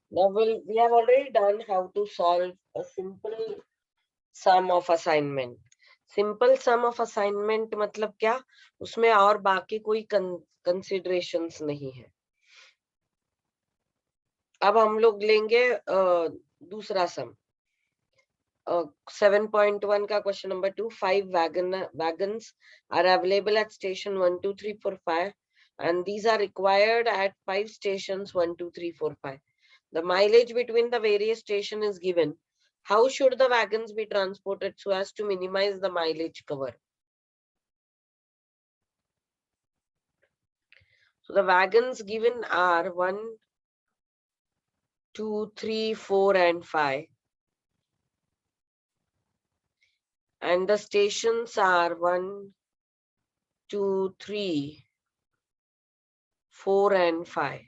Now we have already done how to solve a simple sum of assignment. Simple sum of assignment मतलब क्या, उसमें और बाकी कोई considerations नहीं है. अब हम लोग लेंगे दूसरा सम. 7.1 का question number 2. 5 wagons are available at station 1, 2, 3, 4, 5 and these are required at 5 stations 1, 2, 3, 4, 5. The mileage between the various stations is given. How should the wagons be transported so as to minimize the mileage cover? So the wagons given are 1, 2, 3, 4 and 5. And the stations are 1, 2, 3, 4 and 5.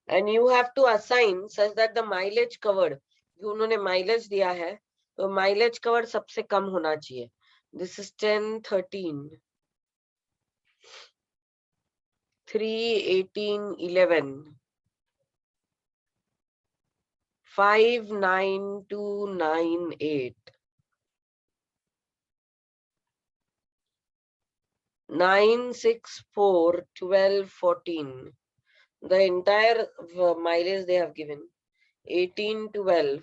And you have to assign such that the mileage covered, उन्होंने mileage दिया है, तो mileage covered सबसे कम होना चाहिए. This is 10, 13, 3, 18, 11, 5, 9, 2, 9, 8, 9, 6, 4, 12, 14. The entire mileage they have given. 18, 12.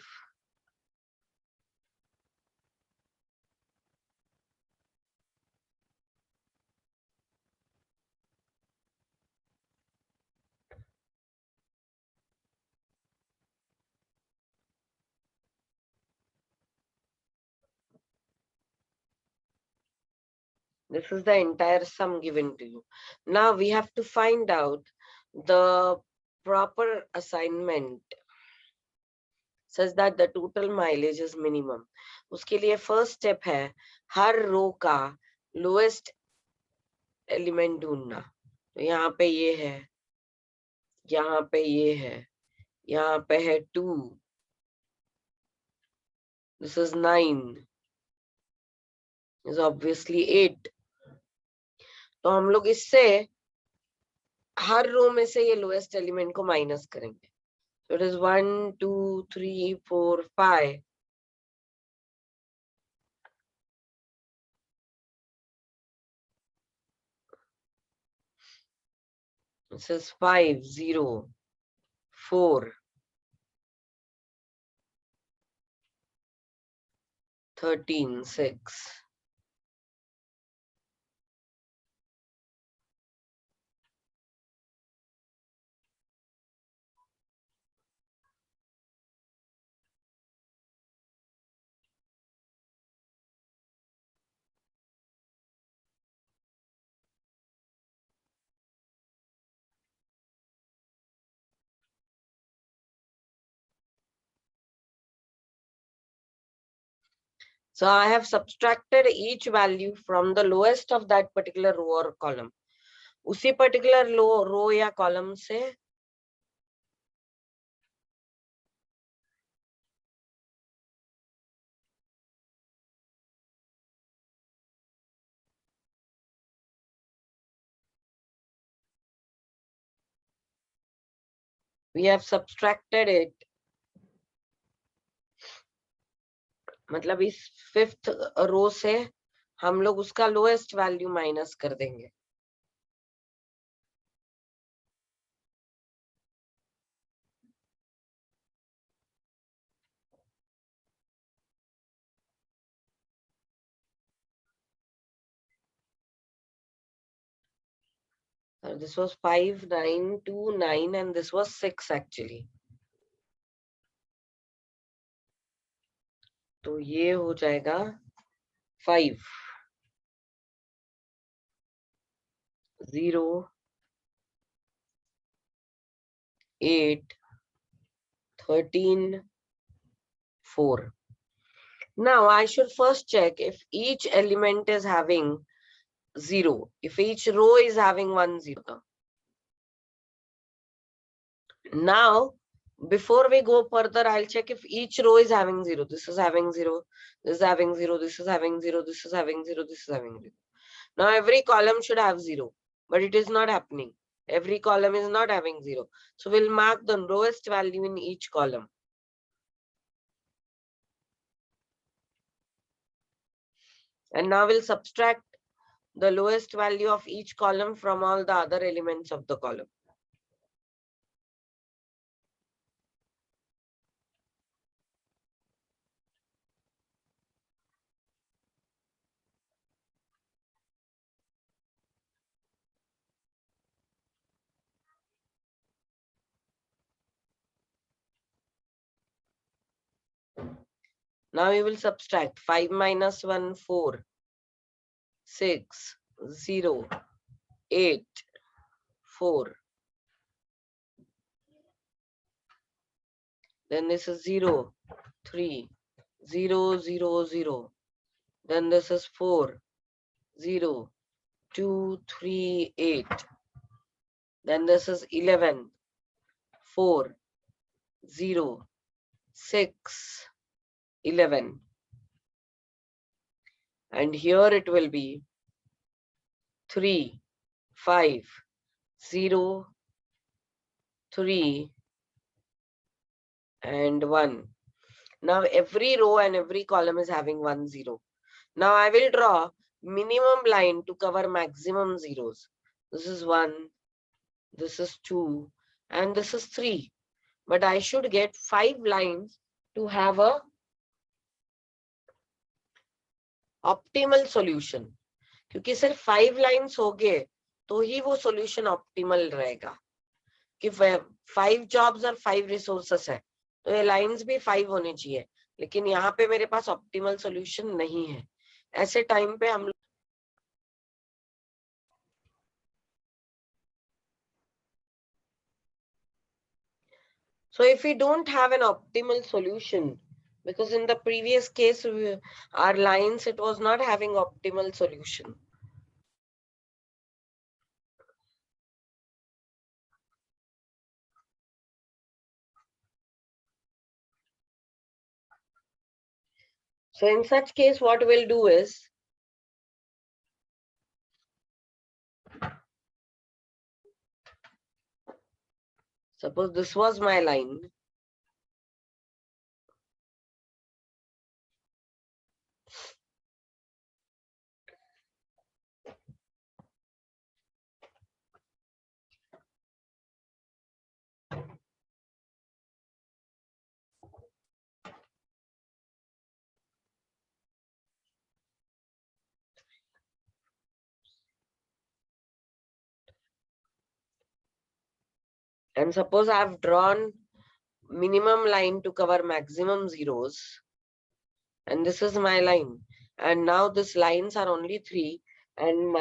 This is the entire sum given to you. Now we have to find out the proper assignment such that the total mileage is minimum. उसके लिए first step है हर रो का lowest element ढूंढना. तो यहाँ पे ये है, यहाँ पे ये है, यहाँ पे है 2. This is 9. This is obviously 8. तो हम लोग इससे हर रो में से ये लोएस्ट एलिमेंट को माइनस करेंगे. So it is 1, 2, 3, 4, 5. This is 5, 0, 4, 13, 6. So I have subtracted each value from the lowest of that particular row or column. उसी particular row या column से we have subtracted it. मतलब इस 5th row से हम लोग उसका lowest value minus कर देंगे. This was 5, 9, 2, 9 and this was 6 actually. तो ये हो जाएगा 5, 0, 8, 13, 4. Now I should first check if each element is having 0. If each row is having 1, 0. Now, before we go further, I'll check if each row is having 0. This is having 0. This is having 0. This is having 0. This is having 0. This is having 0. Now every column should have 0, but it is not happening. Every column is not having 0. So we'll mark the lowest value in each column. And now we'll subtract the lowest value of each column from all the other elements of the column. Now we will subtract 5 minus 1, 4, 6, 0, 8, 4. Then this is 0, 3, 0, 0, 0. Then this is 4, 0, 2, 3, 8. Then this is 11, 4, 0, 6, 11. And here it will be 3, 5, 0, 3, and 1. Now every row and every column is having 1, 0. Now I will draw minimum line to cover maximum zeros. This is 1, this is 2, and this is 3. But I should get 5 lines to have a optimal solution. क्योंकि सिर्फ 5 lines हो गए तो ही वो solution optimal रहेगा कि 5 jobs और 5 resources है तो ये लाइंस भी 5 होनी चाहिए, लेकिन यहाँ पे मेरे पास ऑप्टिमल सॉल्यूशन नहीं है. ऐसे टाइम पे हम so if we don't have an optimal solution, because in the previous case our lines it was not having optimal solution. So in such case, what we'll do is, suppose this was my line. And suppose I've drawn minimum line to cover maximum zeros. And this is my line. And now these lines are only 3. And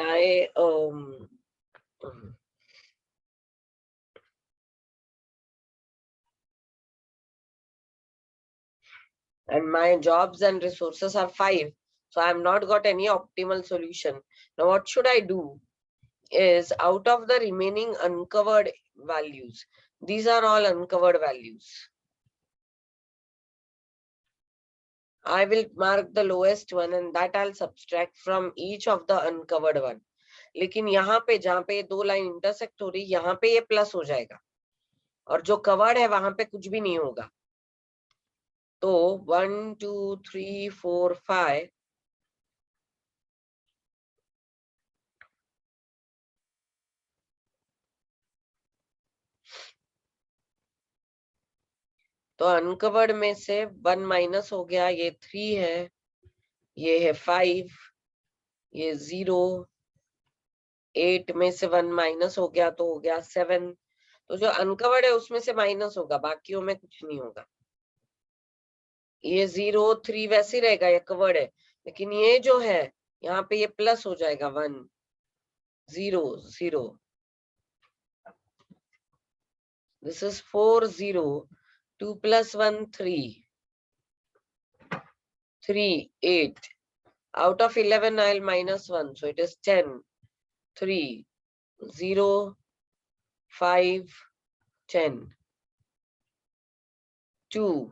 my jobs and resources are 5. So I've not got any optimal solution. Now what should I do is, out of the remaining uncovered values, these are all uncovered values, I will mark the lowest one and that I'll subtract from each of the uncovered one. लेकिन यहाँ पे जहाँ पे दो line intersect हो रही, यहाँ पे ये प्लस हो जाएगा और जो कवर्ड है वहां पे कुछ भी नहीं होगा. तो 1, 2, 3, 4, 5. तो अनकवर्ड में से 1 माइनस हो गया, ये 3 है, ये है 5, ये 0, 8 में से 1 माइनस हो गया तो हो गया 7. तो जो अनकवर्ड है उसमें से माइनस होगा, बाकियों में कुछ नहीं होगा. ये 0, 3 वैसे ही रहेगा, ये कवर्ड है, लेकिन ये जो है यहाँ पे ये प्लस हो जाएगा 1, 0, 0. This is 4, 0, 2 plus 1, 3, 3, 8. Out of 11, I'll minus 1. So it is 10, 3, 0, 5, 10, 2,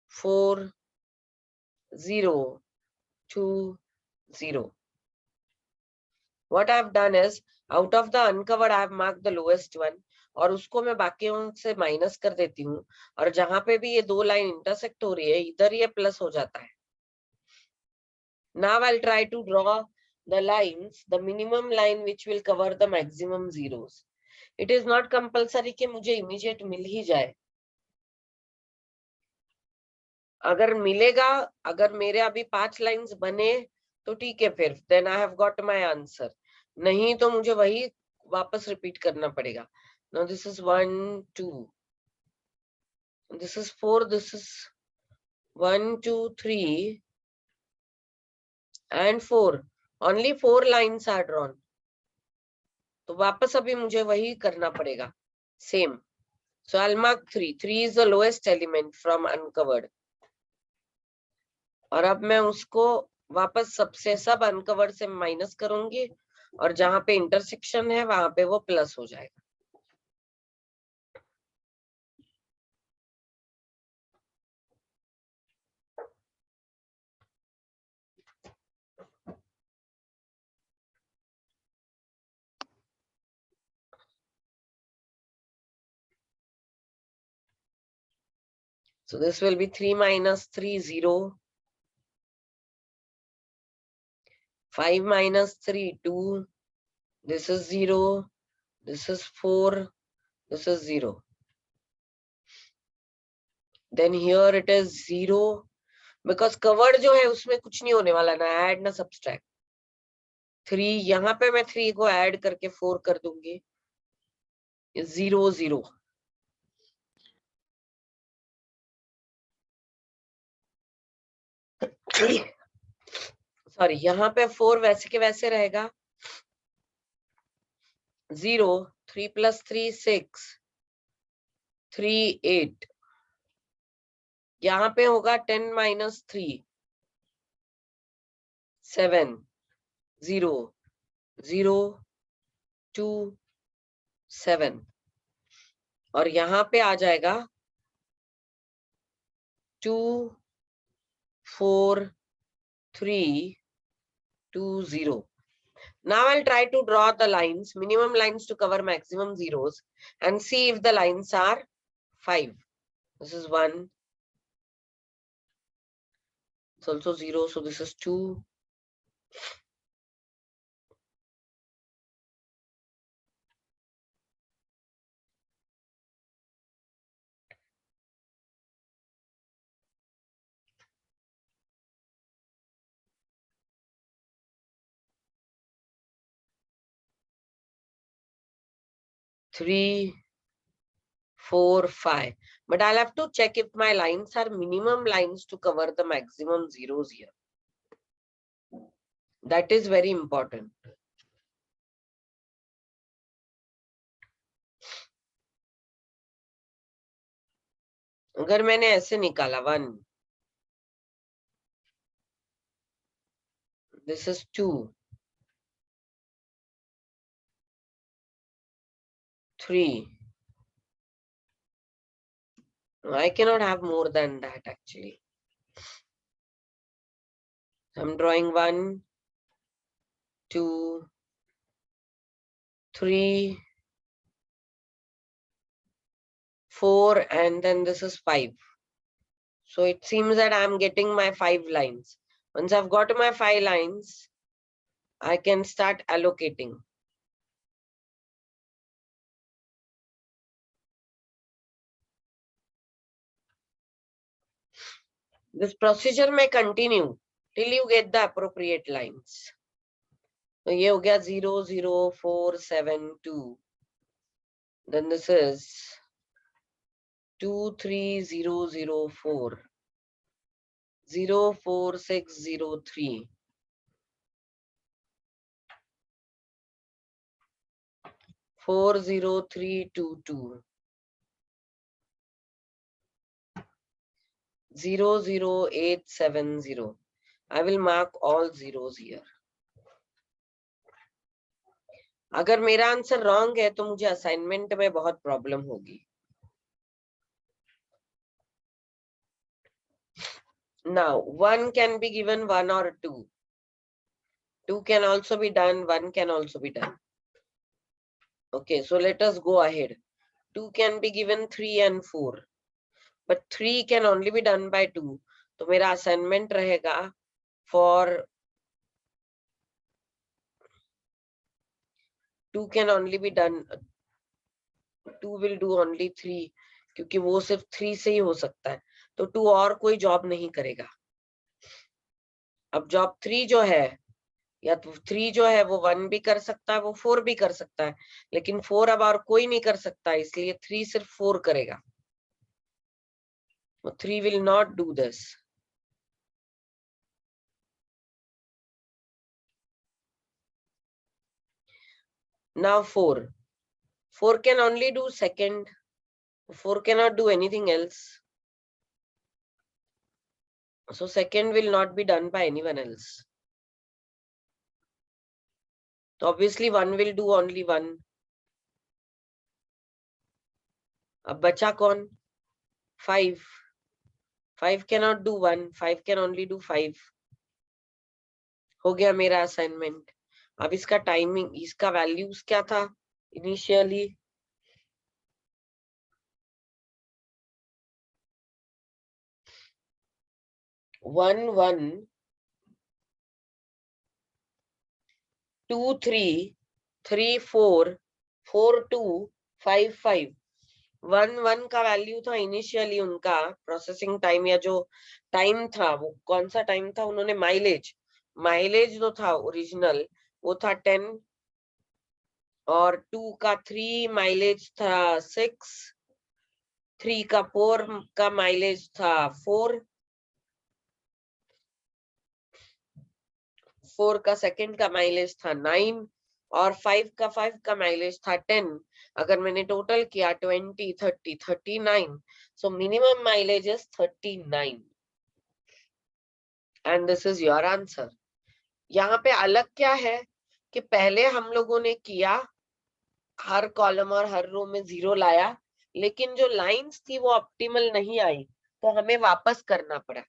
4, 0, 2, 0. What I have done is, out of the uncovered I have marked the lowest one, और उसको मैं बाकियों से माइनस कर देती हूँ, और जहां पे भी ये दो लाइन इंटरसेक्ट हो रही है इधर ये प्लस हो जाता है. Now I'll try to draw the lines, the minimum line which will cover the maximum zeros. It is not compulsory कि मुझे immediate मिल ही जाए. अगर मिलेगा, अगर मेरे अभी 5 लाइंस बने तो ठीक है, फिर then I have got my answer. नहीं तो मुझे वही वापस रिपीट करना पड़ेगा. Now this is 1 2, this is 4, this is 1 2 3 and 4. Only 4 lines are drawn. तो वापस अभी मुझे वही करना पड़ेगा, same. So I'll mark 3. 3 is the lowest element from uncovered. और अब मैं उसको वापस सबसे सब अनकवर्ड से माइनस करूंगी, और जहां पे इंटरसेक्शन है वहां पे वो प्लस हो जाएगा. So this will be 3 minus 3 0, 5 minus 3 2, this is 0, this is 4, this is 0. Then here it is 0, because covered जो है उसमें कुछ नहीं होने वाला, ना ऐड ना सब्सट्रैक्ट. 3 यहाँ पे मैं 3 को ऐड करके 4 कर दूंगी, 0 0. सॉरी, यहाँ पे 4 वैसे के वैसे रहेगा. 0 3 plus 3 6, 3 8. यहाँ पे होगा 10 minus 3 7 0 0 2 7. और यहाँ पे आ जाएगा 2 4 3 2 0. Now I'll try to draw the lines, minimum lines to cover maximum zeros, and see if the lines are 5. This is 1. It's also 0, so this is 2. Three, 4, 5. But I'll have to check if my lines are minimum lines to cover the maximum zeros here. That is very important. अगर मैंने ऐसे निकाला 1, this is 2, 3. I cannot have more than that actually. I'm drawing 1, 2, 3, 4, and then this is 5. So it seems that I'm getting my 5 lines. Once I've got my 5 lines, I can start allocating. This procedure may continue till you get the appropriate lines. So ये हो गया 0 0 4 7 2. Then this is 2 3 0 0 4, 0 4 6 0 3, 4 0 3 2 2, 0 0 8 7 0. I will mark all zeros here. अगर मेरा answer wrong है तो मुझे assignment में बहुत प्रॉब्लम होगी. Now 1 can be given 1 or 2. 2 can also be done, 1 can also be done. Okay, so let us go ahead. 2 can be given 3 and 4, but 3 can only be done by 2. तो मेरा assignment रहेगा for 2 can only be done, 2 will do only 3, क्योंकि वो सिर्फ 3 से ही हो सकता है, तो 2 और कोई जॉब नहीं करेगा. अब जॉब 3 जो है, या तो 3 जो है वो 1 भी कर सकता है, वो 4 भी कर सकता है, लेकिन 4 अब और कोई नहीं कर सकता, इसलिए 3 सिर्फ 4 करेगा. 3 will not do this. Now 4 can only do second. 4 cannot do anything else. So second will not be done by anyone else. So obviously 1 will do only 1. अब बचा कौन? 5. 5 cannot do 1. 5 can only do 5. हो गया मेरा assignment. अब इसका timing, इसका values क्या था इनिशियली? वन 2 3 3 4 4 2 5 5. 1 का वैल्यू था इनिशियली उनका प्रोसेसिंग टाइम, या जो टाइम था वो कौन सा टाइम था? उन्होंने माइलेज जो था ओरिजिनल वो था 10, और 2 का 3 माइलेज था 6, 3 का 4 का माइलेज था 4, 4 का सेकंड का माइलेज था 9, और 5 का माइलेज था 10. अगर मैंने टोटल किया 20 30 39, so minimum mileage is 39, and this is your answer. यहाँ पे अलग क्या है कि पहले हम लोगों ने किया, हर कॉलम और हर रो में 0 लाया, लेकिन जो लाइंस थी वो ऑप्टिमल नहीं आई, तो हमें वापस करना पड़ा.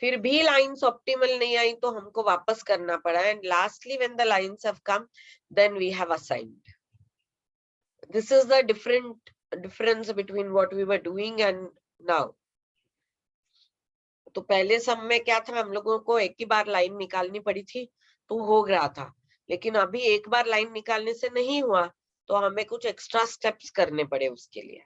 फिर भी लाइंस ऑप्टिमल नहीं आई तो हमको वापस करना पड़ा, and lastly when the lines have come then we have assigned. This is the difference between what we were doing and now. तो पहले सब में क्या था, हम लोगों को एक ही बार लाइन निकालनी पड़ी थी तो हो गया था, लेकिन अभी एक बार लाइन निकालने से नहीं हुआ, तो हमें कुछ एक्स्ट्रा स्टेप्स करने पड़े उसके लिए.